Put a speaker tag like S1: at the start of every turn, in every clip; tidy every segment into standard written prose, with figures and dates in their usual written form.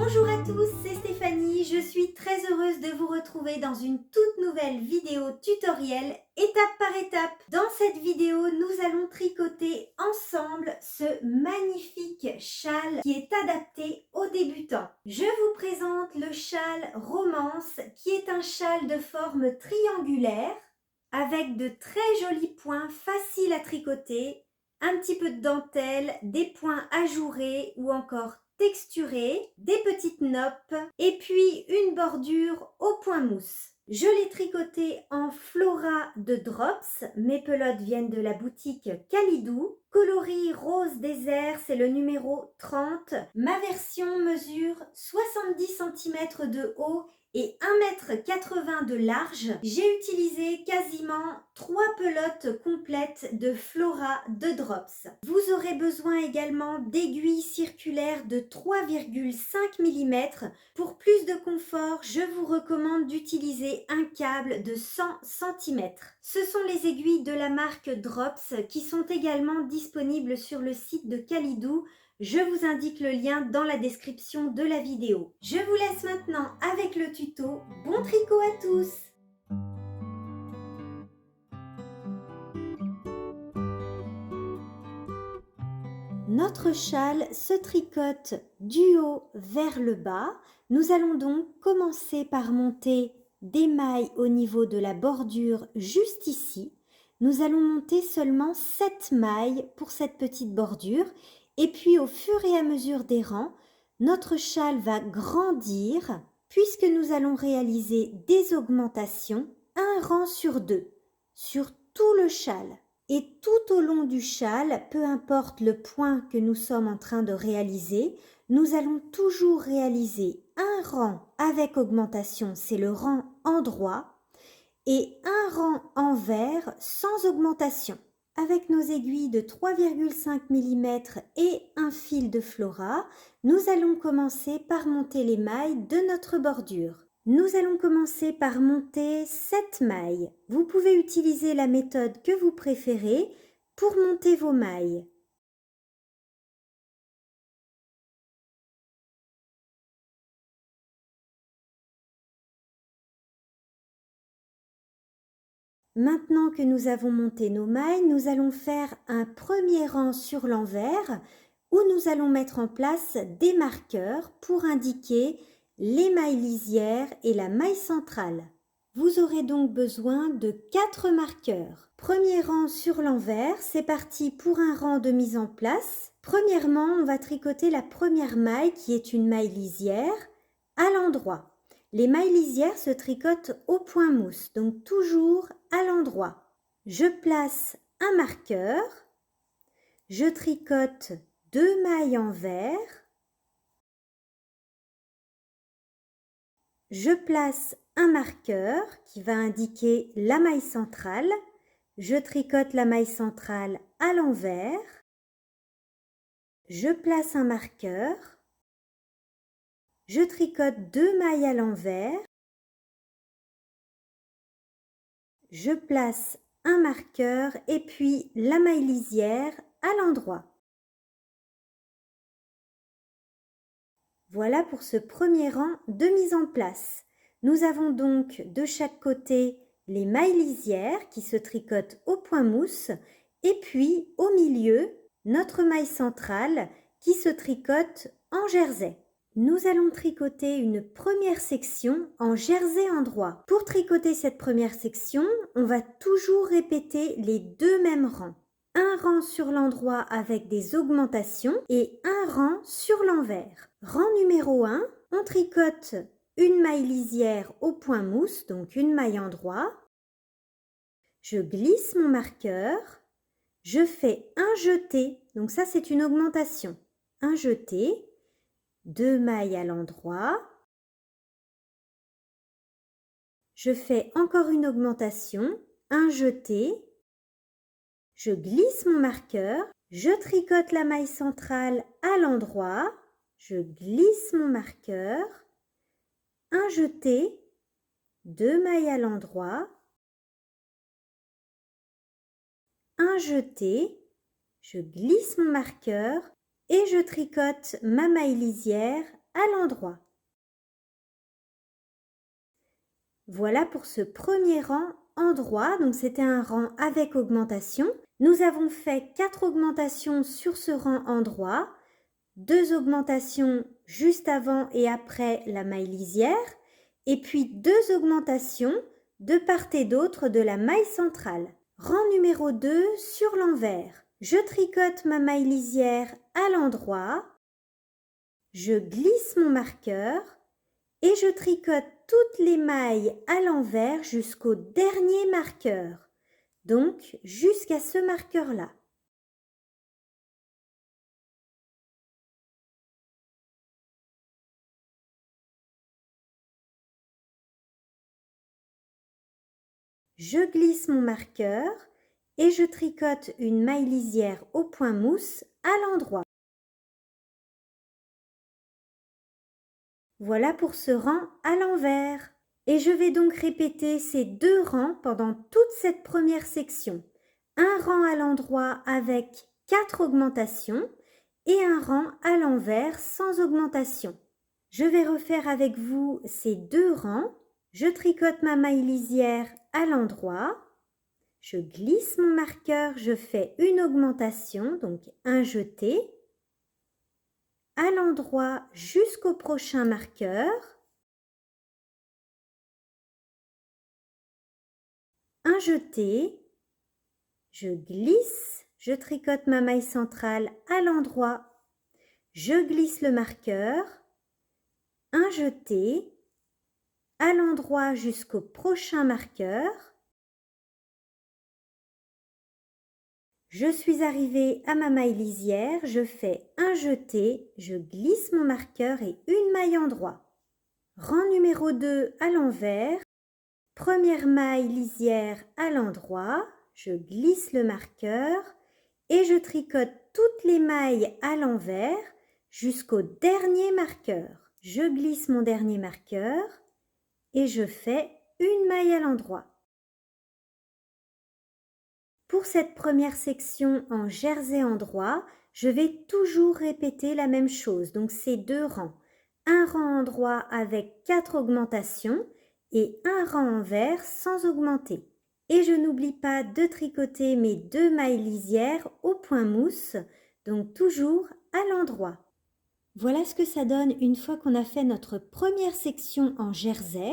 S1: Bonjour à tous, c'est Stéphanie, je suis très heureuse de vous retrouver dans une toute nouvelle vidéo tutoriel étape par étape. Dans cette vidéo, nous allons tricoter ensemble ce magnifique châle qui est adapté aux débutants. Je vous présente le châle Romance qui est un châle de forme triangulaire avec de très jolis points faciles à tricoter, un petit peu de dentelle, des points ajourés ou encore texturés, des petites noppes et puis une bordure au point mousse. Je l'ai tricoté en Flora de Drops, mes pelotes viennent de la boutique Kalidou. Coloris rose désert, c'est le numéro 30. Ma version mesure 70 cm de haut et 1,80 m de large. J'ai utilisé quasiment 3 pelotes complètes de Flora de Drops. Vous aurez besoin également d'aiguilles circulaires de 3,5 mm. Pour plus de confort, je vous recommande d'utiliser un câble de 100 cm. Ce sont les aiguilles de la marque Drops qui sont également disponibles sur le site de Kalidou. Je vous indique le lien dans la description de la vidéo. Je vous laisse maintenant avec le tuto. Bon tricot à tous! Notre châle se tricote du haut vers le bas. Nous allons donc commencer par monter des mailles au niveau de la bordure juste ici. Nous allons monter seulement 7 mailles pour cette petite bordure. Et puis au fur et à mesure des rangs, notre châle va grandir puisque nous allons réaliser des augmentations, un rang sur 2, sur tout le châle. Et tout au long du châle, peu importe le point que nous sommes en train de réaliser, nous allons toujours réaliser un rang avec augmentation, c'est le rang endroit, et un rang envers sans augmentation. Avec nos aiguilles de 3,5 mm et un fil de Flora, nous allons commencer par monter les mailles de notre bordure. Nous allons commencer par monter 7 mailles. Vous pouvez utiliser la méthode que vous préférez pour monter vos mailles. Maintenant que nous avons monté nos mailles, nous allons faire un premier rang sur l'envers où nous allons mettre en place des marqueurs pour indiquer les mailles lisières et la maille centrale. Vous aurez donc besoin de 4 marqueurs. Premier rang sur l'envers, c'est parti pour un rang de mise en place. Premièrement, on va tricoter la première maille qui est une maille lisière à l'endroit. Les mailles lisières se tricotent au point mousse, donc toujours à l'endroit. Je place un marqueur, je tricote 2 mailles envers, je place un marqueur qui va indiquer la maille centrale, je tricote la maille centrale à l'envers, je place un marqueur, je tricote 2 mailles à l'envers, je place un marqueur et puis la maille lisière à l'endroit. Voilà pour ce premier rang de mise en place. Nous avons donc de chaque côté les mailles lisières qui se tricotent au point mousse et puis au milieu notre maille centrale qui se tricote en jersey. Nous allons tricoter une première section en jersey endroit. Pour tricoter cette première section, on va toujours répéter les 2 mêmes rangs. Un rang sur l'endroit avec des augmentations et un rang sur l'envers. Rang numéro 1, on tricote une maille lisière au point mousse, donc une maille endroit. Je glisse mon marqueur, je fais un jeté, donc ça c'est une augmentation. Un jeté, 2 mailles à l'endroit. Je fais encore une augmentation, un jeté. Je glisse mon marqueur, je tricote la maille centrale à l'endroit, je glisse mon marqueur, un jeté, 2 mailles à l'endroit, un jeté, je glisse mon marqueur et je tricote ma maille lisière à l'endroit. Voilà pour ce premier rang endroit, donc c'était un rang avec augmentation. Nous avons fait 4 augmentations sur ce rang endroit, 2 augmentations juste avant et après la maille lisière, et puis 2 augmentations de part et d'autre de la maille centrale. Rang numéro 2 sur l'envers. Je tricote ma maille lisière à l'endroit, je glisse mon marqueur et je tricote toutes les mailles à l'envers jusqu'au dernier marqueur, donc jusqu'à ce marqueur-là. Je glisse mon marqueur et je tricote une maille lisière au point mousse à l'endroit. Voilà pour ce rang à l'envers. Et je vais donc répéter ces 2 rangs pendant toute cette première section. Un rang à l'endroit avec 4 augmentations et un rang à l'envers sans augmentation. Je vais refaire avec vous ces 2 rangs. Je tricote ma maille lisière à l'endroit. Je glisse mon marqueur, je fais une augmentation, donc un jeté, à l'endroit jusqu'au prochain marqueur, un jeté, je glisse, je tricote ma maille centrale à l'endroit, je glisse le marqueur, un jeté, à l'endroit jusqu'au prochain marqueur. Je suis arrivée à ma maille lisière, je fais un jeté, je glisse mon marqueur et une maille endroit. Rang numéro 2 à l'envers, première maille lisière à l'endroit, je glisse le marqueur et je tricote toutes les mailles à l'envers jusqu'au dernier marqueur. Je glisse mon dernier marqueur et je fais une maille à l'endroit. Pour cette première section en jersey endroit, je vais toujours répéter la même chose, donc ces 2 rangs. Un rang endroit avec 4 augmentations et un rang envers sans augmenter. Et je n'oublie pas de tricoter mes 2 mailles lisières au point mousse, donc toujours à l'endroit. Voilà ce que ça donne une fois qu'on a fait notre première section en jersey.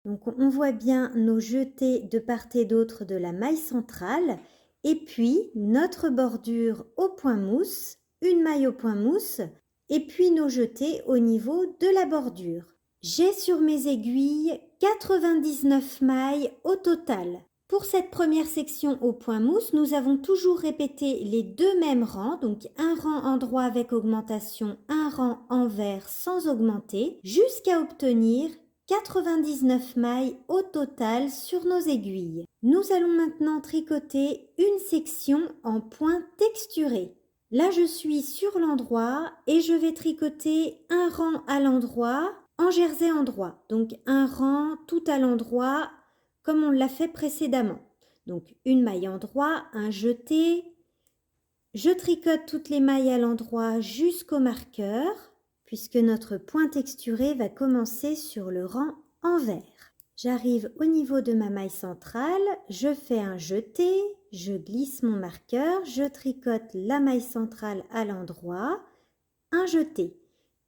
S1: Donc on voit bien nos jetés de part et d'autre de la maille centrale et puis notre bordure au point mousse, une maille au point mousse et puis nos jetés au niveau de la bordure. J'ai sur mes aiguilles 99 mailles au total. Pour cette première section au point mousse, nous avons toujours répété les 2 mêmes rangs, donc un rang endroit avec augmentation, un rang envers sans augmenter, jusqu'à obtenir 99 mailles au total sur nos aiguilles. Nous allons maintenant tricoter une section en point texturé. Là, je suis sur l'endroit et je vais tricoter un rang à l'endroit en jersey endroit. Donc un rang tout à l'endroit comme on l'a fait précédemment. Donc une maille endroit, un jeté. Je tricote toutes les mailles à l'endroit jusqu'au marqueur, puisque notre point texturé va commencer sur le rang envers. J'arrive au niveau de ma maille centrale, je fais un jeté, je glisse mon marqueur, je tricote la maille centrale à l'endroit, un jeté,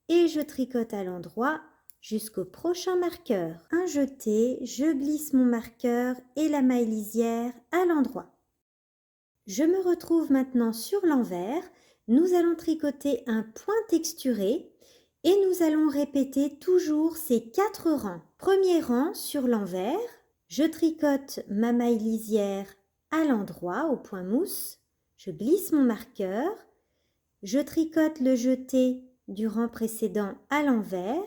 S1: et je tricote à l'endroit jusqu'au prochain marqueur. Un jeté, je glisse mon marqueur et la maille lisière à l'endroit. Je me retrouve maintenant sur l'envers. Nous allons tricoter un point texturé et nous allons répéter toujours ces 4 rangs. Premier rang sur l'envers, je tricote ma maille lisière à l'endroit au point mousse, je glisse mon marqueur, je tricote le jeté du rang précédent à l'envers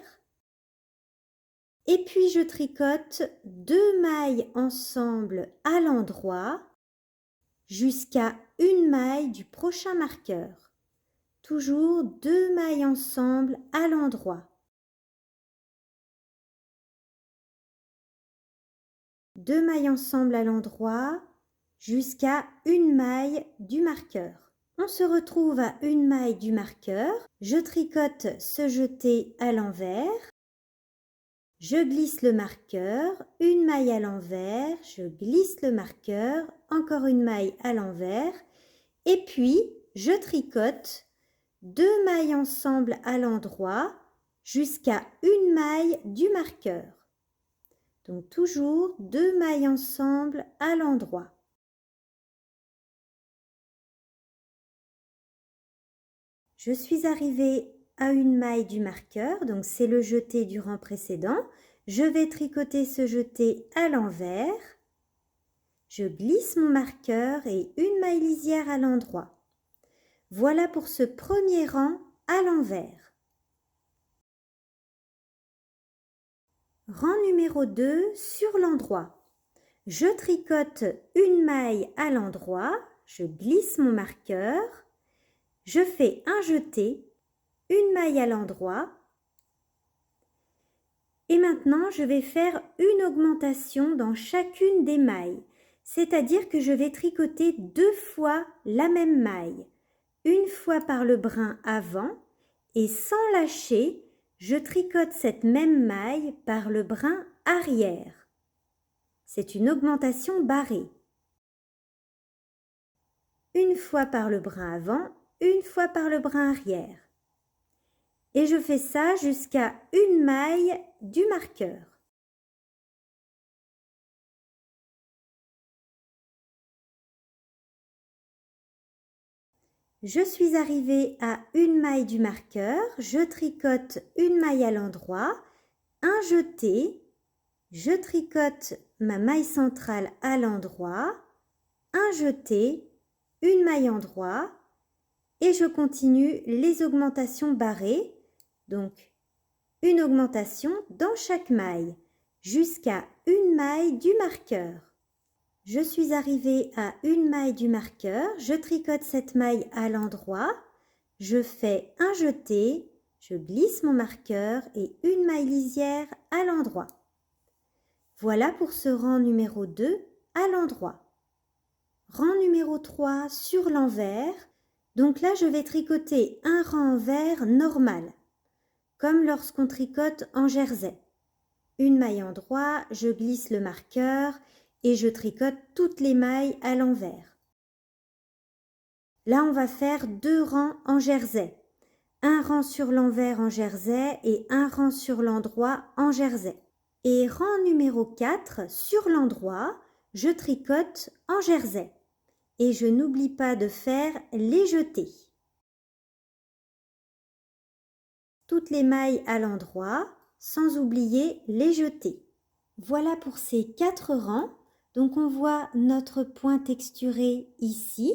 S1: et puis je tricote 2 mailles ensemble à l'endroit jusqu'à une maille du prochain marqueur. Toujours 2 mailles ensemble à l'endroit. 2 mailles ensemble à l'endroit jusqu'à une maille du marqueur. On se retrouve à une maille du marqueur. Je tricote ce jeté à l'envers. Je glisse le marqueur, une maille à l'envers, je glisse le marqueur, encore une maille à l'envers et puis je tricote 2 mailles ensemble à l'endroit jusqu'à une maille du marqueur. Donc toujours 2 mailles ensemble à l'endroit. Je suis arrivée à une maille du marqueur, donc c'est le jeté du rang précédent. Je vais tricoter ce jeté à l'envers. Je glisse mon marqueur et une maille lisière à l'endroit. Voilà pour ce premier rang à l'envers. Rang numéro 2 sur l'endroit. Je tricote une maille à l'endroit, je glisse mon marqueur, je fais un jeté, une maille à l'endroit et maintenant je vais faire une augmentation dans chacune des mailles, c'est-à-dire que je vais tricoter 2 fois la même maille, une fois par le brin avant et sans lâcher, je tricote cette même maille par le brin arrière. C'est une augmentation barrée. Une fois par le brin avant, une fois par le brin arrière. Et je fais ça jusqu'à une maille du marqueur. Je suis arrivée à une maille du marqueur, je tricote une maille à l'endroit, un jeté, je tricote ma maille centrale à l'endroit, un jeté, une maille endroit et je continue les augmentations barrées, donc une augmentation dans chaque maille jusqu'à une maille du marqueur. Je suis arrivée à une maille du marqueur, je tricote cette maille à l'endroit, je fais un jeté, je glisse mon marqueur et une maille lisière à l'endroit. Voilà pour ce rang numéro 2 à l'endroit. Rang numéro 3 sur l'envers, donc là je vais tricoter un rang envers normal, comme lorsqu'on tricote en jersey. Une maille endroit, je glisse le marqueur et je tricote toutes les mailles à l'envers. Là, on va faire 2 rangs en jersey. Un rang sur l'envers en jersey et un rang sur l'endroit en jersey. Et rang numéro 4, sur l'endroit, je tricote en jersey. Et je n'oublie pas de faire les jetés. Toutes les mailles à l'endroit, sans oublier les jetés. Voilà pour ces 4 rangs. Donc on voit notre point texturé ici.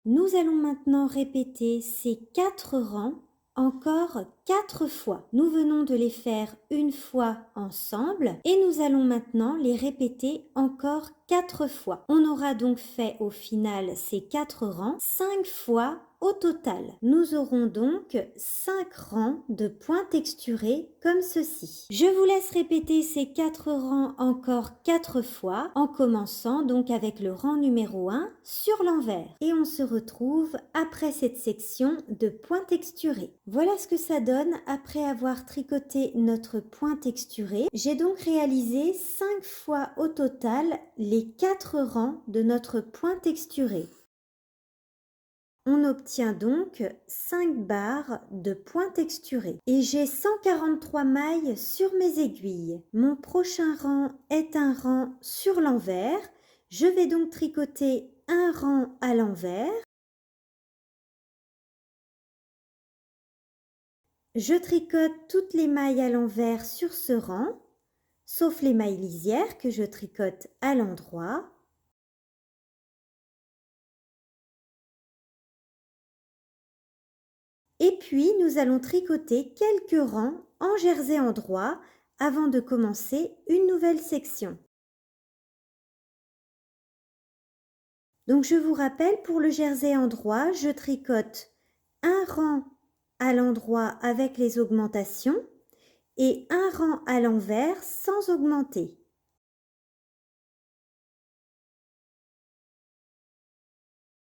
S1: Nous allons maintenant répéter ces 4 rangs encore 4 fois. Nous venons de les faire une fois ensemble et nous allons maintenant les répéter encore 4 fois. On aura donc fait au final ces 4 rangs 5 fois au total. Nous aurons donc 5 rangs de points texturés comme ceci. Je vous laisse répéter ces 4 rangs encore 4 fois en commençant donc avec le rang numéro 1 sur l'envers. Et on se retrouve après cette section de points texturés. Voilà ce que ça donne après avoir tricoté notre point texturé. J'ai donc réalisé 5 fois au total les 4 rangs de notre point texturé. On obtient donc 5 barres de points texturés. Et j'ai 143 mailles sur mes aiguilles. Mon prochain rang est un rang sur l'envers. Je vais donc tricoter un rang à l'envers. Je tricote toutes les mailles à l'envers sur ce rang, sauf les mailles lisières que je tricote à l'endroit. Et puis, nous allons tricoter quelques rangs en jersey endroit avant de commencer une nouvelle section. Donc, je vous rappelle, pour le jersey endroit, je tricote un rang à l'endroit avec les augmentations et un rang à l'envers sans augmenter.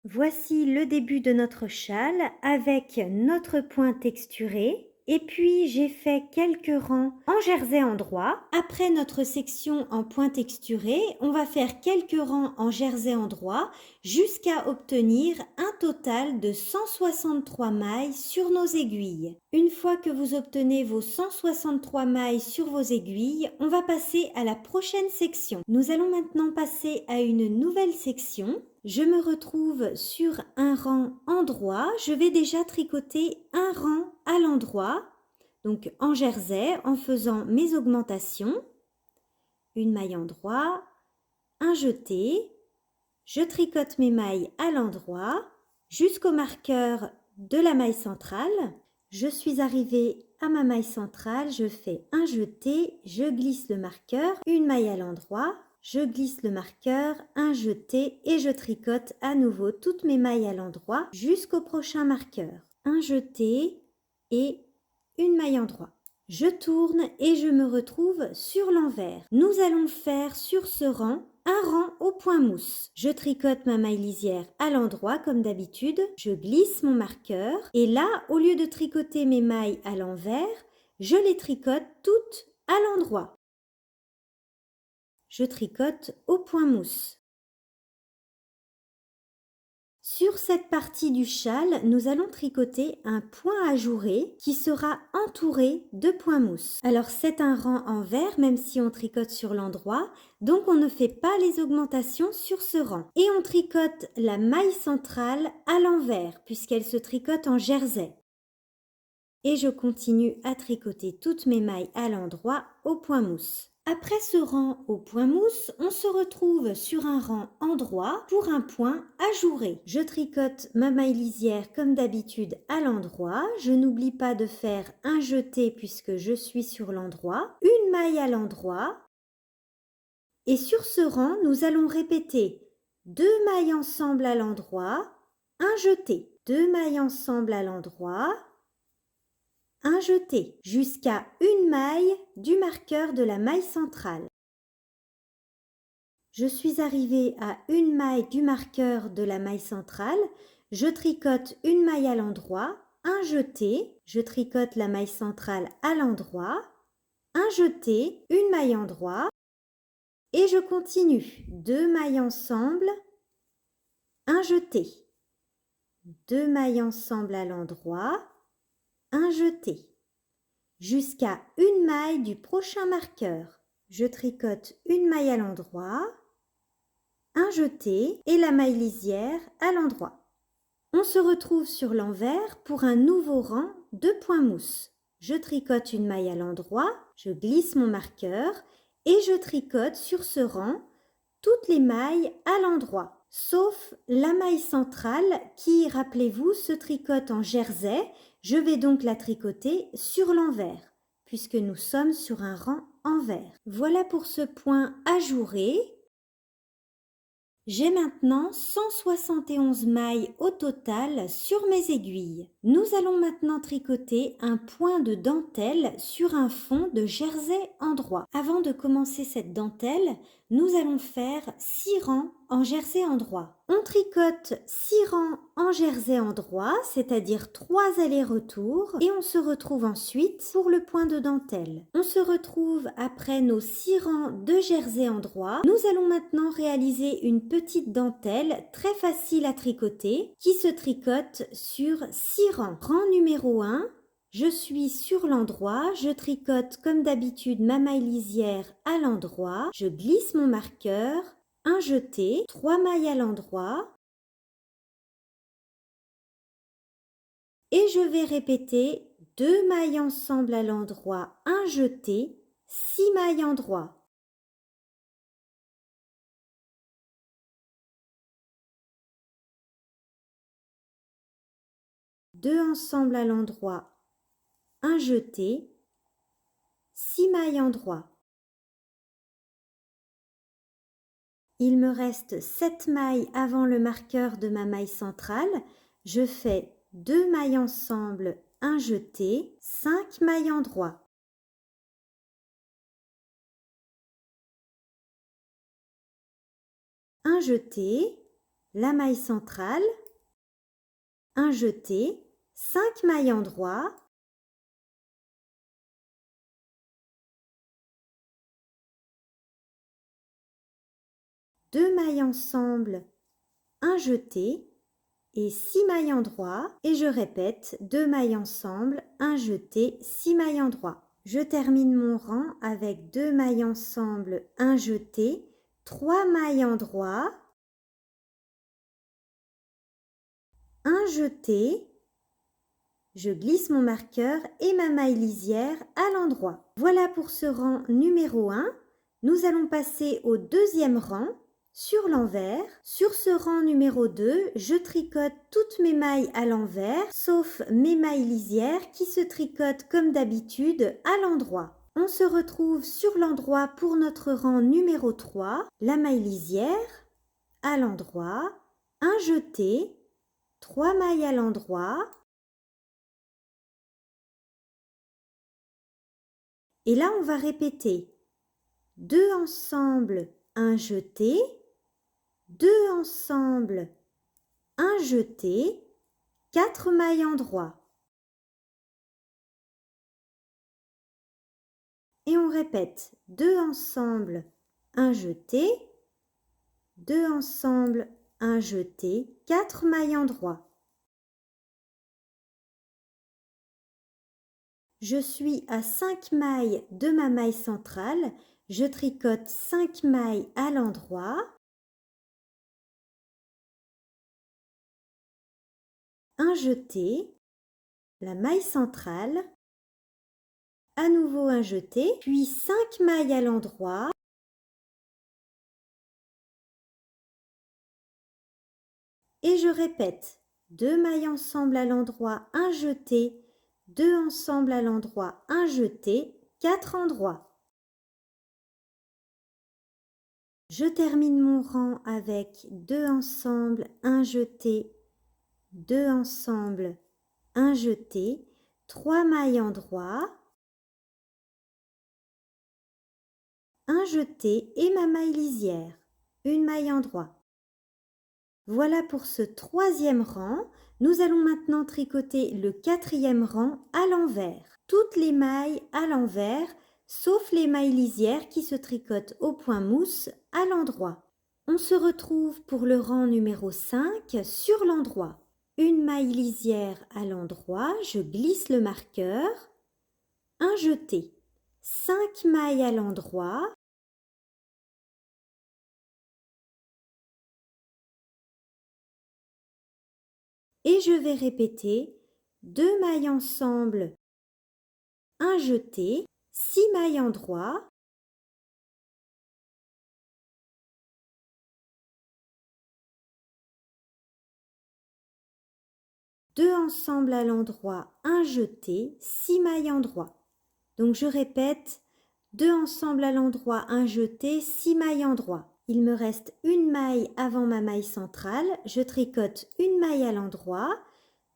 S1: Voici le début de notre châle avec notre point texturé. Et puis j'ai fait quelques rangs en jersey endroit. Après notre section en point texturé, on va faire quelques rangs en jersey endroit jusqu'à obtenir un total de 163 mailles sur nos aiguilles. Une fois que vous obtenez vos 163 mailles sur vos aiguilles, on va passer à la prochaine section. Nous allons maintenant passer à une nouvelle section. Je me retrouve sur un rang endroit. Je vais déjà tricoter un rang à l'endroit, donc en jersey, en faisant mes augmentations. Une maille endroit, un jeté. Je tricote mes mailles à l'endroit jusqu'au marqueur de la maille centrale. Je suis arrivée à ma maille centrale, je fais un jeté, je glisse le marqueur, une maille à l'endroit. Je glisse le marqueur, un jeté et je tricote à nouveau toutes mes mailles à l'endroit jusqu'au prochain marqueur. Un jeté et une maille endroit. Je tourne et je me retrouve sur l'envers. Nous allons faire sur ce rang un rang au point mousse. Je tricote ma maille lisière à l'endroit comme d'habitude. Je glisse mon marqueur et là, au lieu de tricoter mes mailles à l'envers, je les tricote toutes à l'endroit. Je tricote au point mousse. Sur cette partie du châle, nous allons tricoter un point ajouré qui sera entouré de points mousse. Alors c'est un rang en vert même si on tricote sur l'endroit, donc on ne fait pas les augmentations sur ce rang. Et on tricote la maille centrale à l'envers puisqu'elle se tricote en jersey. Et je continue à tricoter toutes mes mailles à l'endroit au point mousse. Après ce rang au point mousse, on se retrouve sur un rang endroit pour un point ajouré. Je tricote ma maille lisière comme d'habitude à l'endroit. Je n'oublie pas de faire un jeté puisque je suis sur l'endroit. Une maille à l'endroit. Et sur ce rang, nous allons répéter 2 mailles ensemble à l'endroit, un jeté. 2 mailles ensemble à l'endroit, un jeté jusqu'à une maille du marqueur de la maille centrale. Je suis arrivée à une maille du marqueur de la maille centrale. Je tricote une maille à l'endroit, un jeté. Je tricote la maille centrale à l'endroit, un jeté, une maille endroit et je continue. 2 mailles ensemble, un jeté. 2 mailles ensemble à l'endroit, un jeté. Jusqu'à une maille du prochain marqueur. Je tricote une maille à l'endroit, un jeté et la maille lisière à l'endroit. On se retrouve sur l'envers pour un nouveau rang de points mousse. Je tricote une maille à l'endroit, je glisse mon marqueur et je tricote sur ce rang toutes les mailles à l'endroit, sauf la maille centrale qui, rappelez-vous, se tricote en jersey. Je vais donc la tricoter sur l'envers, puisque nous sommes sur un rang envers. Voilà pour ce point ajouré. J'ai maintenant 171 mailles au total sur mes aiguilles. Nous allons maintenant tricoter un point de dentelle sur un fond de jersey endroit. Avant de commencer cette dentelle, nous allons faire 6 rangs en jersey endroit. On tricote 6 rangs en jersey endroit, c'est-à-dire 3 allers-retours, et on se retrouve ensuite pour le point de dentelle. On se retrouve après nos 6 rangs de jersey endroit. Nous allons maintenant réaliser une petite dentelle très facile à tricoter qui se tricote sur 6 rangs. Rang numéro 1. Je suis sur l'endroit, je tricote comme d'habitude ma maille lisière à l'endroit, je glisse mon marqueur, un jeté, 3 mailles à l'endroit et je vais répéter 2 mailles ensemble à l'endroit, un jeté, 6 mailles endroit. Deux ensemble à l'endroit, un jeté, 6 mailles endroit. Il me reste 7 mailles avant le marqueur de ma maille centrale. Je fais 2 mailles ensemble, un jeté, 5 mailles endroit. Un jeté, la maille centrale, un jeté, 5 mailles endroit, deux mailles ensemble, un jeté et 6 mailles endroit et je répète 2 mailles ensemble, un jeté, 6 mailles endroit. Je termine mon rang avec 2 mailles ensemble, un jeté, 3 mailles endroit, un jeté, je glisse mon marqueur et ma maille lisière à l'endroit. Voilà pour ce rang numéro 1. Nous allons passer au deuxième rang sur l'envers. Sur ce rang numéro 2, je tricote toutes mes mailles à l'envers, sauf mes mailles lisières qui se tricotent comme d'habitude à l'endroit. On se retrouve sur l'endroit pour notre rang numéro 3, la maille lisière, à l'endroit, un jeté, 3 mailles à l'endroit, et là on va répéter 2 ensemble, un jeté, 2 ensemble, un jeté, 4 mailles endroit. Et on répète 2 ensemble, un jeté, 2 ensemble, un jeté, 4 mailles endroit. Je suis à 5 mailles de ma maille centrale, je tricote 5 mailles à l'endroit. Un jeté, la maille centrale, à nouveau un jeté, puis 5 mailles à l'endroit, et je répète 2 mailles ensemble à l'endroit, un jeté, 2 ensemble à l'endroit, un jeté, 4 endroits. Je termine mon rang avec 2 ensemble, un jeté, 2 ensemble, un jeté, 3 mailles endroit, un jeté et ma maille lisière, une maille endroit. Voilà pour ce troisième rang. Nous allons maintenant tricoter le quatrième rang à l'envers. Toutes les mailles à l'envers, sauf les mailles lisières qui se tricotent au point mousse à l'endroit. On se retrouve pour le rang numéro 5 sur l'endroit. Une maille lisière à l'endroit, je glisse le marqueur, un jeté, 5 mailles à l'endroit, et je vais répéter 2 mailles ensemble, un jeté, 6 mailles endroit, deux ensemble à l'endroit, un jeté, 6 mailles endroit. Donc je répète 2 ensemble à l'endroit, un jeté, 6 mailles endroit. Il me reste une maille avant ma maille centrale, je tricote une maille à l'endroit,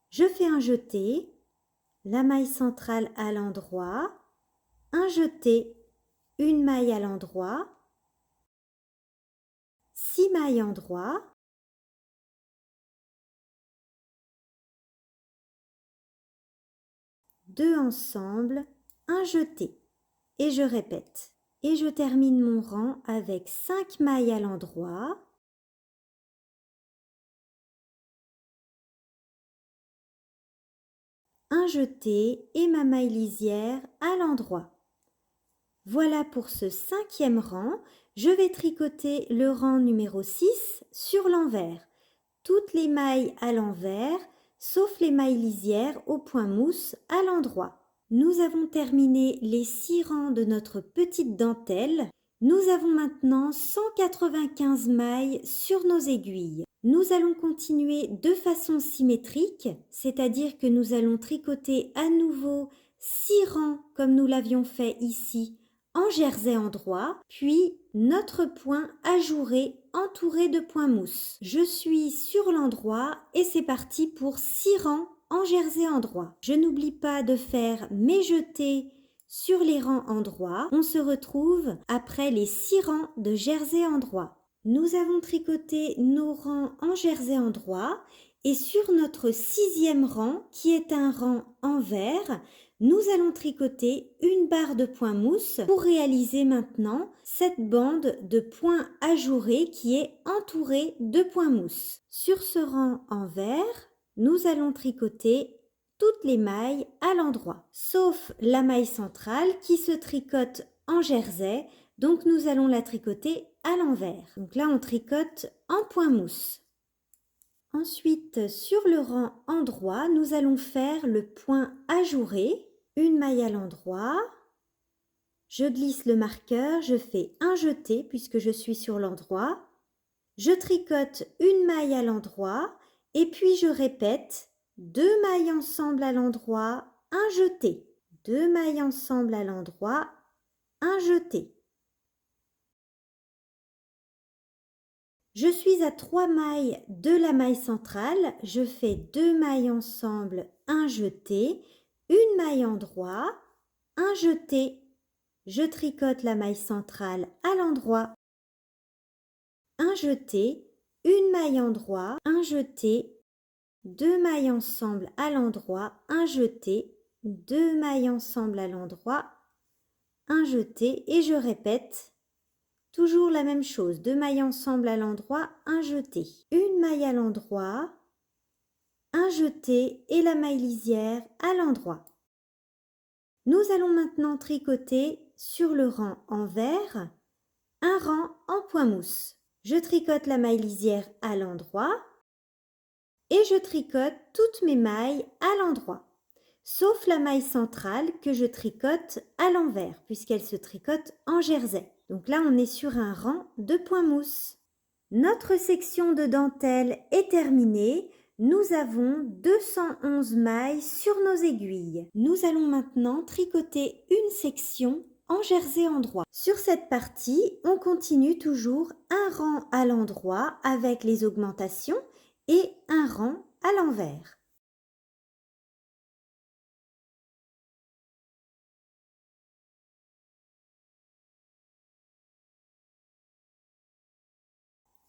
S1: je fais un jeté, la maille centrale à l'endroit, un jeté, une maille à l'endroit, 6 mailles endroit, deux ensemble, un jeté. Et je répète. Et je termine mon rang avec 5 mailles à l'endroit, un jeté et ma maille lisière à l'endroit. Voilà pour ce cinquième rang. Je vais tricoter le rang numéro 6 sur l'envers. Toutes les mailles à l'envers, sauf les mailles lisières au point mousse à l'endroit. Nous avons terminé les 6 rangs de notre petite dentelle. Nous avons maintenant 195 mailles sur nos aiguilles. Nous allons continuer de façon symétrique, c'est-à-dire que nous allons tricoter à nouveau 6 rangs comme nous l'avions fait ici en jersey endroit, puis notre point ajouré entouré de points mousse. Je suis sur l'endroit et c'est parti pour 6 rangs en jersey endroit. Je n'oublie pas de faire mes jetés sur les rangs endroits. On se retrouve après les 6 rangs de jersey endroit. Nous avons tricoté nos rangs en jersey endroit et sur notre 6e rang, qui est un rang envers, nous allons tricoter une barre de point mousse pour réaliser maintenant cette bande de points ajourés qui est entourée de points mousse. Sur ce rang envers, nous allons tricoter toutes les mailles à l'endroit, sauf la maille centrale qui se tricote en jersey, donc nous allons la tricoter à l'envers. Donc là, on tricote en point mousse. Ensuite, sur le rang endroit, nous allons faire le point ajouré, une maille à l'endroit. Je glisse le marqueur, je fais un jeté puisque je suis sur l'endroit. Je tricote une maille à l'endroit et puis je répète 2 mailles ensemble à l'endroit, un jeté. 2 mailles ensemble à l'endroit, un jeté. Je suis à 3 mailles de la maille centrale, je fais 2 mailles ensemble, un jeté, une maille endroit, un jeté. Je tricote la maille centrale à l'endroit, un jeté, une maille endroit, un jeté, 2 mailles ensemble à l'endroit, un jeté, 2 mailles ensemble à l'endroit, un jeté et je répète. Toujours la même chose, 2 mailles ensemble à l'endroit, un jeté. Une maille à l'endroit, un jeté et la maille lisière à l'endroit. Nous allons maintenant tricoter sur le rang envers, un rang en point mousse. Je tricote la maille lisière à l'endroit et je tricote toutes mes mailles à l'endroit, sauf la maille centrale que je tricote à l'envers puisqu'elle se tricote en jersey. Donc là, on est sur un rang de point mousse. Notre section de dentelle est terminée. Nous avons 211 mailles sur nos aiguilles. Nous allons maintenant tricoter une section en jersey endroit. Sur cette partie, on continue toujours un rang à l'endroit avec les augmentations et un rang à l'envers.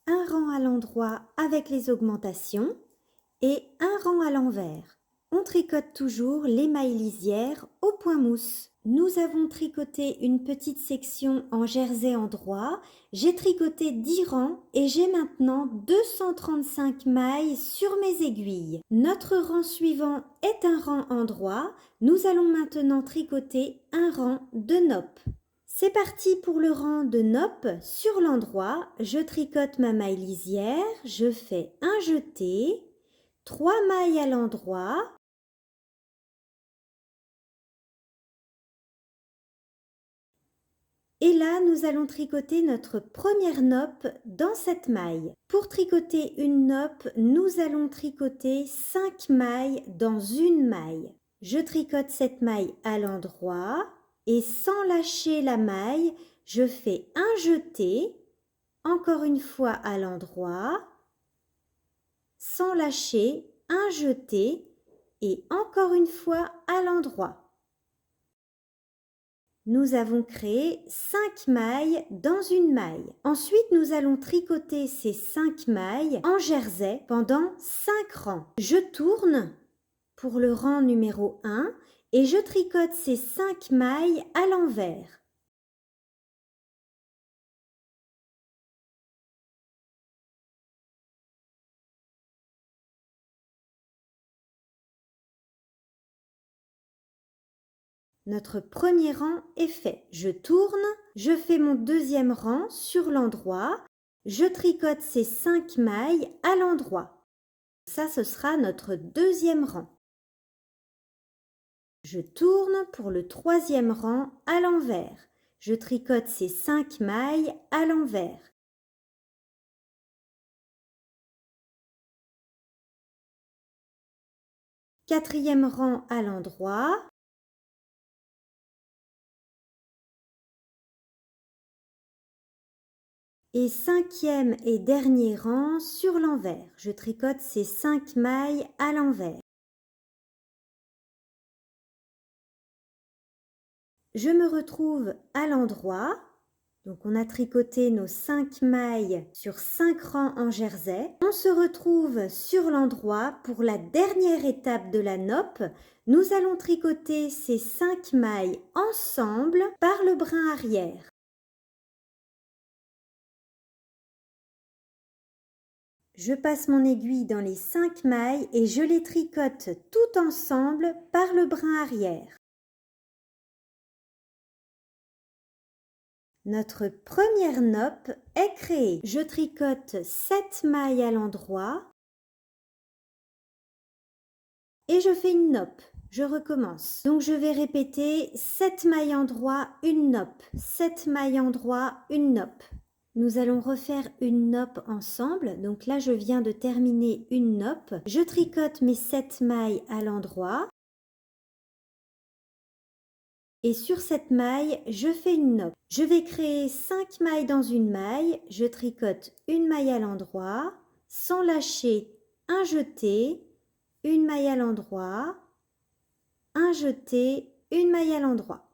S1: Un rang à l'endroit avec les augmentations et un rang à l'envers. On tricote toujours les mailles lisières au point mousse. Nous avons tricoté une petite section en jersey endroit. J'ai tricoté 10 rangs et j'ai maintenant 235 mailles sur mes aiguilles. Notre rang suivant est un rang endroit. Nous allons maintenant tricoter un rang de nopp. C'est parti pour le rang de nopp. Sur l'endroit, je tricote ma maille lisière, je fais un jeté, 3 mailles à l'endroit, et là, nous allons tricoter notre première nopp dans cette maille. Pour tricoter une nopp, nous allons tricoter 5 mailles dans une maille. Je tricote cette maille à l'endroit et sans lâcher la maille, je fais un jeté, encore une fois à l'endroit, sans lâcher, un jeté et encore une fois à l'endroit. Nous avons créé 5 mailles dans une maille. Ensuite, nous allons tricoter ces 5 mailles en jersey pendant 5 rangs. Je tourne pour le rang numéro 1 et je tricote ces 5 mailles à l'envers. Notre premier rang est fait. Je tourne, je fais mon deuxième rang sur l'endroit, je tricote ces 5 mailles à l'endroit. Ça, ce sera notre deuxième rang. Je tourne pour le troisième rang à l'envers. Je tricote ces 5 mailles à l'envers. Quatrième rang à l'endroit. Et cinquième et dernier rang sur l'envers. Je tricote ces 5 mailles à l'envers. Je me retrouve à l'endroit. Donc on a tricoté nos 5 mailles sur 5 rangs en jersey. On se retrouve sur l'endroit pour la dernière étape de la noppe. Nous allons tricoter ces 5 mailles ensemble par le brin arrière. Je passe mon aiguille dans les 5 mailles et je les tricote toutes ensemble par le brin arrière. Notre première noppe est créée. Je tricote 7 mailles à l'endroit et je fais une noppe. Je recommence. Donc je vais répéter 7 mailles endroit, une noppe, 7 mailles endroit, une noppe. Nous allons refaire une noppe ensemble. Donc là, je viens de terminer une noppe. Je tricote mes 7 mailles à l'endroit. Et sur cette maille, je fais une noppe. Je vais créer 5 mailles dans une maille. Je tricote une maille à l'endroit, sans lâcher un jeté, une maille à l'endroit, un jeté, une maille à l'endroit.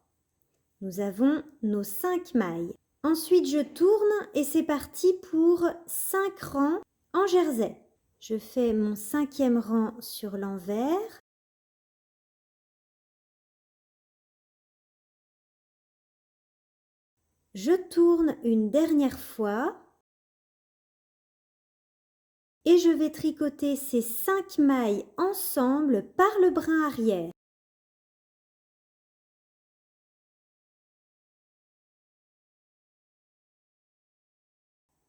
S1: Nous avons nos 5 mailles. Ensuite, je tourne et c'est parti pour 5 rangs en jersey. Je fais mon 5e rang sur l'envers. Je tourne une dernière fois et je vais tricoter ces 5 mailles ensemble par le brin arrière.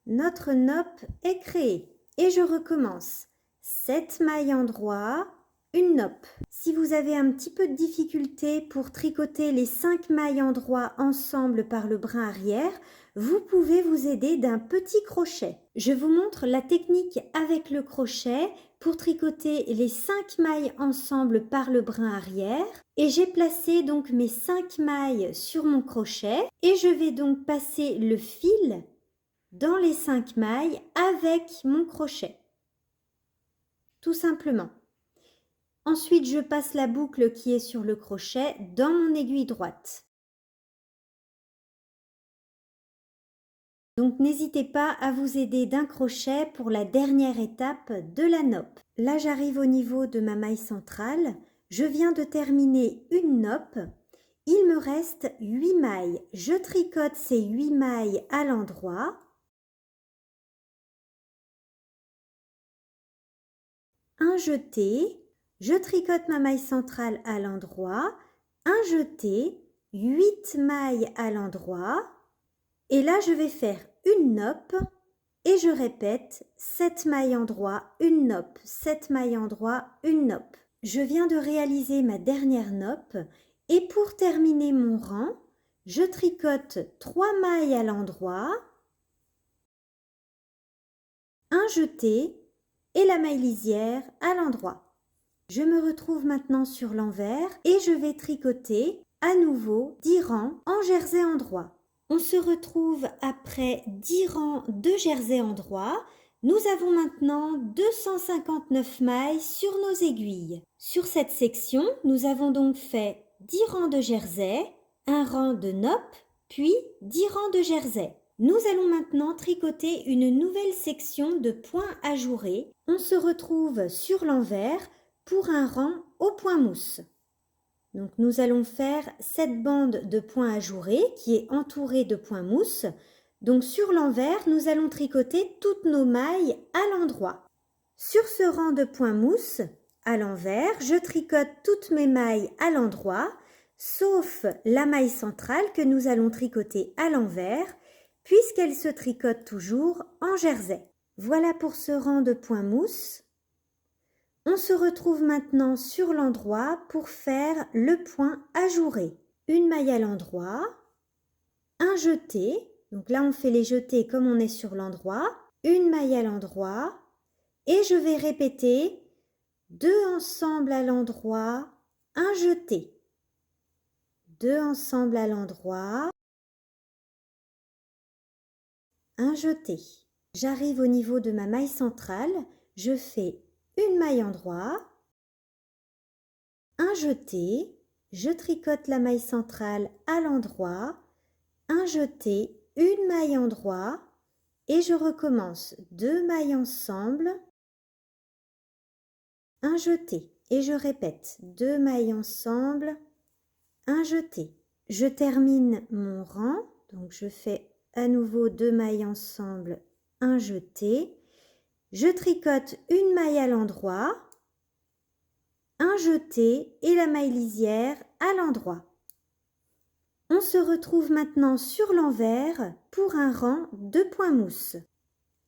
S1: Notre noppe est créée et je recommence. 7 mailles endroit, une noppe. Si vous avez un petit peu de difficulté pour tricoter les 5 mailles endroit ensemble par le brin arrière, vous pouvez vous aider d'un petit crochet. Je vous montre la technique avec le crochet pour tricoter les 5 mailles ensemble par le brin arrière. Et j'ai placé donc mes 5 mailles sur mon crochet et je vais donc passer le fil dans les 5 mailles avec mon crochet. Tout simplement. Ensuite, je passe la boucle qui est sur le crochet dans mon aiguille droite. Donc, n'hésitez pas à vous aider d'un crochet pour la dernière étape de la noppe. Là, j'arrive au niveau de ma maille centrale. Je viens de terminer une noppe. Il me reste 8 mailles. Je tricote ces 8 mailles à l'endroit. Un jeté, je tricote ma maille centrale à l'endroit, un jeté, 8 mailles à l'endroit, et là je vais faire une noppe et je répète 7 mailles endroit, une noppe, 7 mailles endroit, une noppe. Je viens de réaliser ma dernière noppe et pour terminer mon rang, je tricote 3 mailles à l'endroit, un jeté et la maille lisière à l'endroit. Je me retrouve maintenant sur l'envers et je vais tricoter à nouveau 10 rangs en jersey endroit. On se retrouve après 10 rangs de jersey endroit. Nous avons maintenant 259 mailles sur nos aiguilles. Sur cette section, nous avons donc fait 10 rangs de jersey, un rang de noppe, puis 10 rangs de jersey. Nous allons maintenant tricoter une nouvelle section de points ajourés. On se retrouve sur l'envers pour un rang au point mousse. Donc nous allons faire cette bande de points ajourés qui est entourée de points mousse. Donc sur l'envers, nous allons tricoter toutes nos mailles à l'endroit. Sur ce rang de points mousse, à l'envers, je tricote toutes mes mailles à l'endroit, sauf la maille centrale que nous allons tricoter à l'envers, puisqu'elle se tricote toujours en jersey. Voilà pour ce rang de points mousse. On se retrouve maintenant sur l'endroit pour faire le point ajouré. Une maille à l'endroit, un jeté, donc là on fait les jetés comme on est sur l'endroit, une maille à l'endroit et je vais répéter 2 ensemble à l'endroit, un jeté. 2 ensemble à l'endroit, un jeté. J'arrive au niveau de ma maille centrale, je fais une maille endroit, un jeté, je tricote la maille centrale à l'endroit, un jeté une maille en droit et je recommence 2 mailles ensemble, un jeté et je répète 2 mailles ensemble, un jeté. Je termine mon rang, donc je fais à nouveau 2 mailles ensemble, un jeté. Je tricote une maille à l'endroit, un jeté et la maille lisière à l'endroit. On se retrouve maintenant sur l'envers pour un rang de points mousse.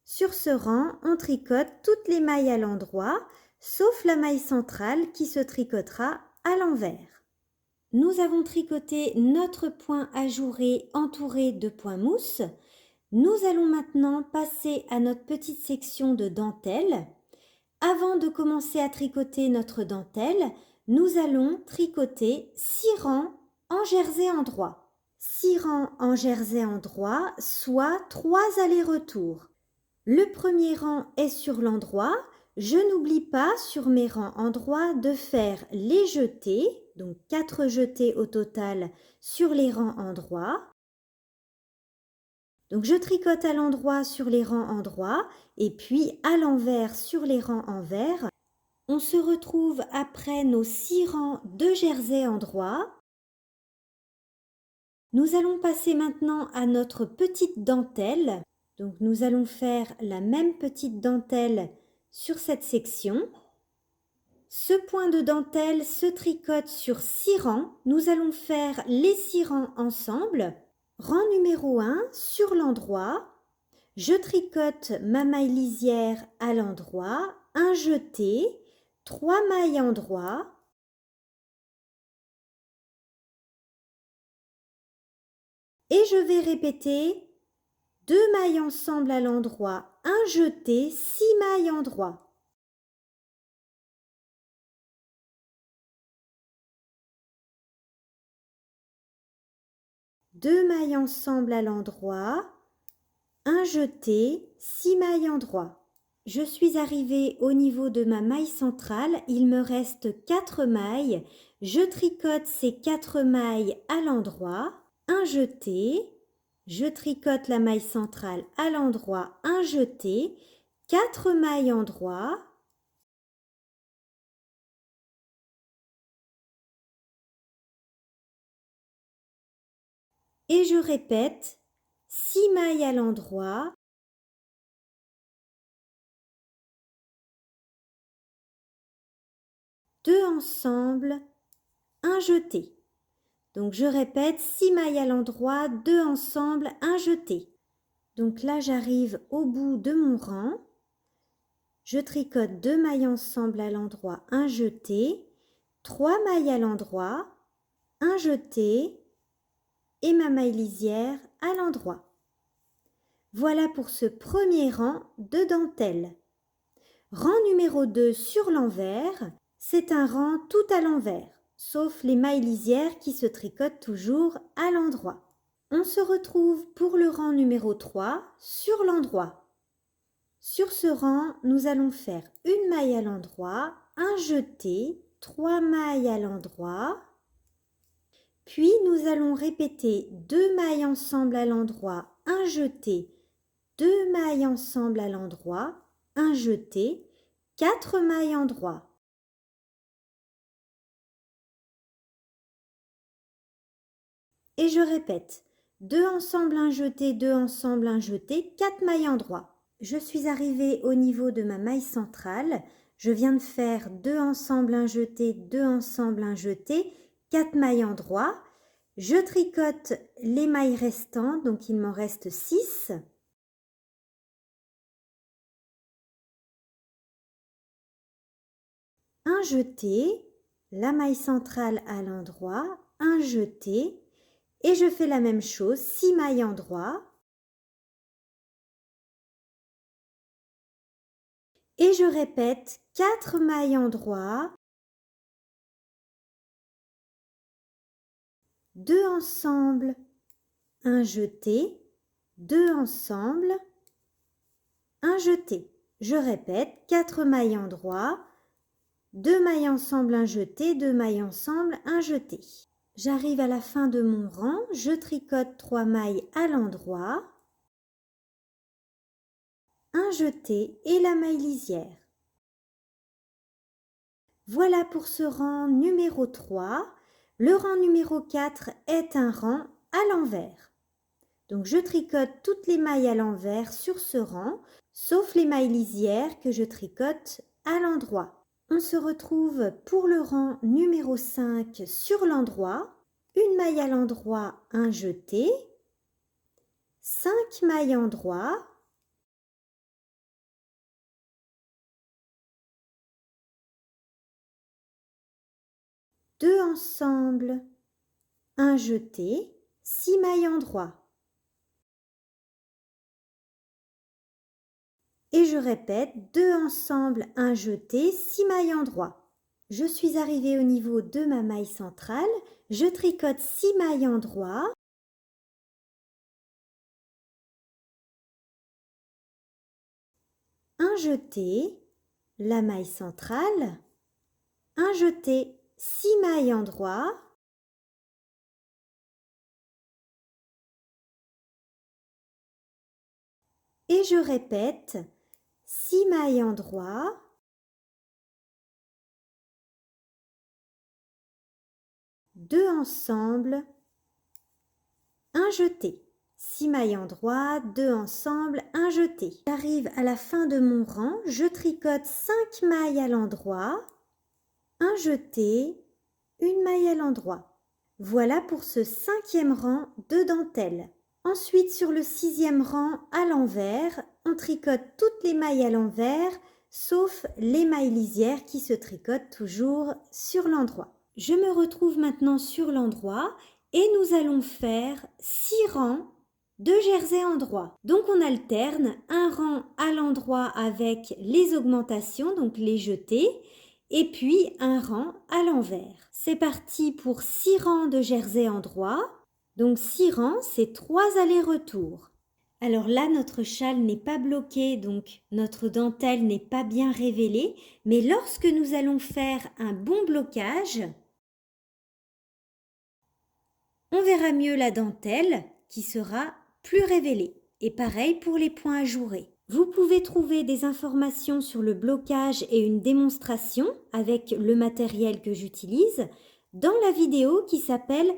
S1: Sur ce rang, on tricote toutes les mailles à l'endroit, sauf la maille centrale qui se tricotera à l'envers. Nous avons tricoté notre point ajouré entouré de points mousse. Nous allons maintenant passer à notre petite section de dentelle. Avant de commencer à tricoter notre dentelle, nous allons tricoter 6 rangs en jersey endroit. 6 rangs en jersey endroit, soit 3 allers-retours. Le premier rang est sur l'endroit. Je n'oublie pas sur mes rangs endroits de faire les jetés, donc 4 jetés au total sur les rangs endroits. Donc je tricote à l'endroit sur les rangs endroits et puis à l'envers sur les rangs envers. On se retrouve après nos 6 rangs de jersey endroit. Nous allons passer maintenant à notre petite dentelle. Donc nous allons faire la même petite dentelle sur cette section. Ce point de dentelle se tricote sur 6 rangs. Nous allons faire les 6 rangs ensemble. Rang numéro 1 sur l'endroit. Je tricote ma maille lisière à l'endroit, un jeté, 3 mailles endroit. Et je vais répéter 2 mailles ensemble à l'endroit, un jeté, 6 mailles endroit. Deux mailles ensemble à l'endroit, un jeté, 6 mailles endroit. Je suis arrivée au niveau de ma maille centrale, il me reste 4 mailles. Je tricote ces 4 mailles à l'endroit, un jeté, je tricote la maille centrale à l'endroit, un jeté, 4 mailles endroit, et je répète 6 mailles à l'endroit, deux ensemble, un jeté. Donc je répète 6 mailles à l'endroit, 2 ensemble, un jeté. Donc là j'arrive au bout de mon rang. Je tricote 2 mailles ensemble à l'endroit, un jeté, 3 mailles à l'endroit, un jeté et ma maille lisière à l'endroit. Voilà pour ce premier rang de dentelle. Rang numéro 2 sur l'envers, c'est un rang tout à l'envers, sauf les mailles lisières qui se tricotent toujours à l'endroit. On se retrouve pour le rang numéro 3 sur l'endroit. Sur ce rang, nous allons faire une maille à l'endroit, un jeté, 3 mailles à l'endroit, puis nous allons répéter 2 mailles ensemble à l'endroit, un jeté, 2 mailles ensemble à l'endroit, un jeté, 4 mailles endroit. Et je répète, 2 ensemble, un jeté, 2 ensemble, un jeté, 4 mailles endroit. Je suis arrivée au niveau de ma maille centrale. Je viens de faire 2 ensemble, un jeté, 2 ensemble, un jeté, 4 mailles endroit. Je tricote les mailles restantes, donc il m'en reste 6. Un jeté, la maille centrale à l'endroit, un jeté, et je fais la même chose, 6 mailles endroit. Et je répète 4 mailles endroit, 2 ensemble, un jeté, 2 ensemble, un jeté. Je répète 4 mailles endroit, 2 mailles ensemble, un jeté, 2 mailles ensemble, un jeté. J'arrive à la fin de mon rang, je tricote 3 mailles à l'endroit, un jeté et la maille lisière. Voilà pour ce rang numéro 3. Le rang numéro 4 est un rang à l'envers. Donc je tricote toutes les mailles à l'envers sur ce rang, sauf les mailles lisières que je tricote à l'endroit. On se retrouve pour le rang numéro 5 sur l'endroit. Une maille à l'endroit, un jeté, 5 mailles endroit, deux ensemble, un jeté, 6 mailles endroit. Et je répète, 2 ensemble, un jeté, 6 mailles endroit. Je suis arrivée au niveau de ma maille centrale, je tricote 6 mailles endroit, un jeté, la maille centrale, un jeté, 6 mailles endroit, et je répète, 6 mailles endroit, deux ensemble, un jeté. 6 mailles endroit, 2 ensemble, un jeté. J'arrive à la fin de mon rang, je tricote 5 mailles à l'endroit, un jeté, une maille à l'endroit. Voilà pour ce 5e rang de dentelle. Ensuite, sur le 6e rang à l'envers, on tricote toutes les mailles à l'envers, sauf les mailles lisières qui se tricotent toujours sur l'endroit. Je me retrouve maintenant sur l'endroit et nous allons faire 6 rangs de jersey endroit. Donc on alterne un rang à l'endroit avec les augmentations, donc les jetés, et puis un rang à l'envers. C'est parti pour 6 rangs de jersey endroit. Donc 6 rangs, c'est 3 allers-retours. Alors là, notre châle n'est pas bloqué, donc notre dentelle n'est pas bien révélée, mais lorsque nous allons faire un bon blocage, on verra mieux la dentelle qui sera plus révélée. Et pareil pour les points ajourés. Vous pouvez trouver des informations sur le blocage et une démonstration avec le matériel que j'utilise dans la vidéo qui s'appelle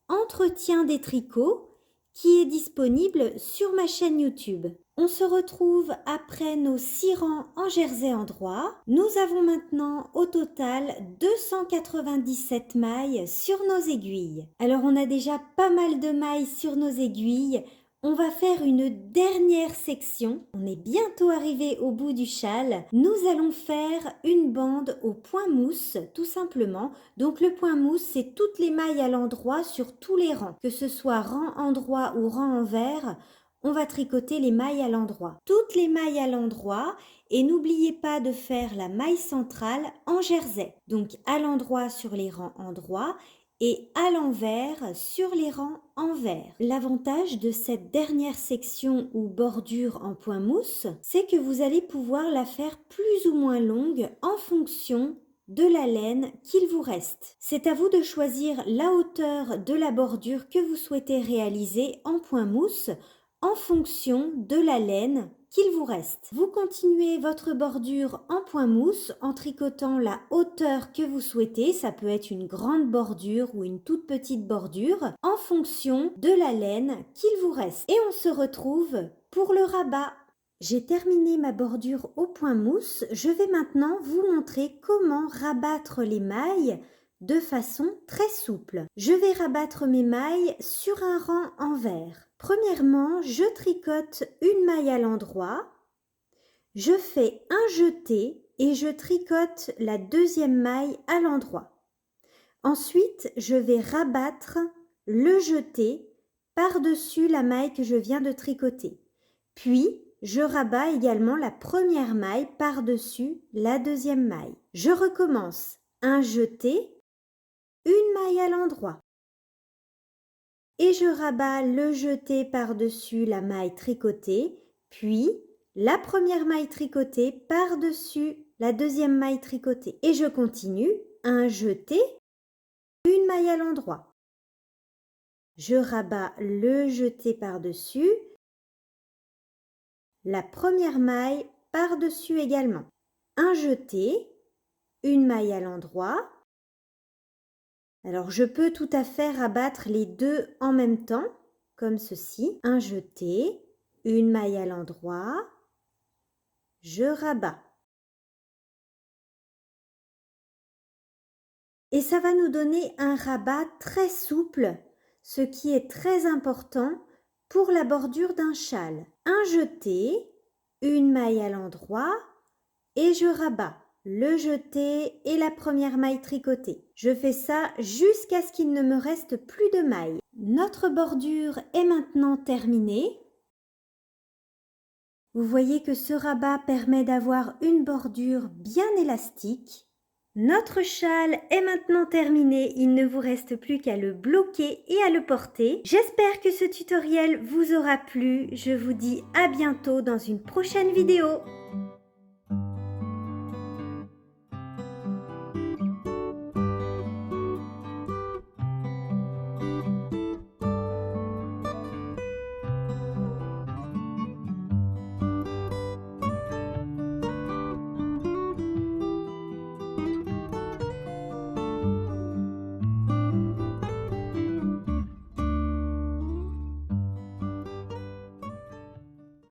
S1: Entretien des tricots qui est disponible sur ma chaîne YouTube. On se retrouve après nos 6 rangs en jersey endroit. Nous avons maintenant au total 297 mailles sur nos aiguilles. Alors on a déjà pas mal de mailles sur nos aiguilles. On va faire une dernière section. On est bientôt arrivé au bout du châle. Nous allons faire une bande au point mousse, tout simplement. Donc le point mousse, c'est toutes les mailles à l'endroit sur tous les rangs. Que ce soit rang endroit ou rang envers, on va tricoter les mailles à l'endroit. Toutes les mailles à l'endroit. Et n'oubliez pas de faire la maille centrale en jersey. Donc à l'endroit sur les rangs endroits et à l'envers sur les rangs envers. L'avantage de cette dernière section ou bordure en point mousse, c'est que vous allez pouvoir la faire plus ou moins longue en fonction de la laine qu'il vous reste. C'est à vous de choisir la hauteur de la bordure que vous souhaitez réaliser en point mousse en fonction de la laine qu'il vous reste. Vous continuez votre bordure en point mousse en tricotant la hauteur que vous souhaitez. Ça peut être une grande bordure ou une toute petite bordure en fonction de la laine qu'il vous reste. Et on se retrouve pour le rabat. J'ai terminé ma bordure au point mousse. Je vais maintenant vous montrer comment rabattre les mailles de façon très souple. Je vais rabattre mes mailles sur un rang envers. Premièrement, je tricote une maille à l'endroit, je fais un jeté et je tricote la deuxième maille à l'endroit. Ensuite, je vais rabattre le jeté par-dessus la maille que je viens de tricoter. Puis, je rabats également la première maille par-dessus la deuxième maille. Je recommence un jeté, une maille à l'endroit. Et je rabats le jeté par-dessus la maille tricotée, puis la première maille tricotée par-dessus la deuxième maille tricotée. Et je continue, un jeté, une maille à l'endroit. Je rabats le jeté par-dessus, la première maille par-dessus également. Un jeté, une maille à l'endroit. Alors je peux tout à fait rabattre les deux en même temps, comme ceci. Un jeté, une maille à l'endroit, je rabats. Et ça va nous donner un rabat très souple, ce qui est très important pour la bordure d'un châle. Un jeté, une maille à l'endroit et je rabats le jeté et la première maille tricotée. Je fais ça jusqu'à ce qu'il ne me reste plus de mailles. Notre bordure est maintenant terminée. Vous voyez que ce rabat permet d'avoir une bordure bien élastique. Notre châle est maintenant terminé, il ne vous reste plus qu'à le bloquer et à le porter. J'espère que ce tutoriel vous aura plu. Je vous dis à bientôt dans une prochaine vidéo.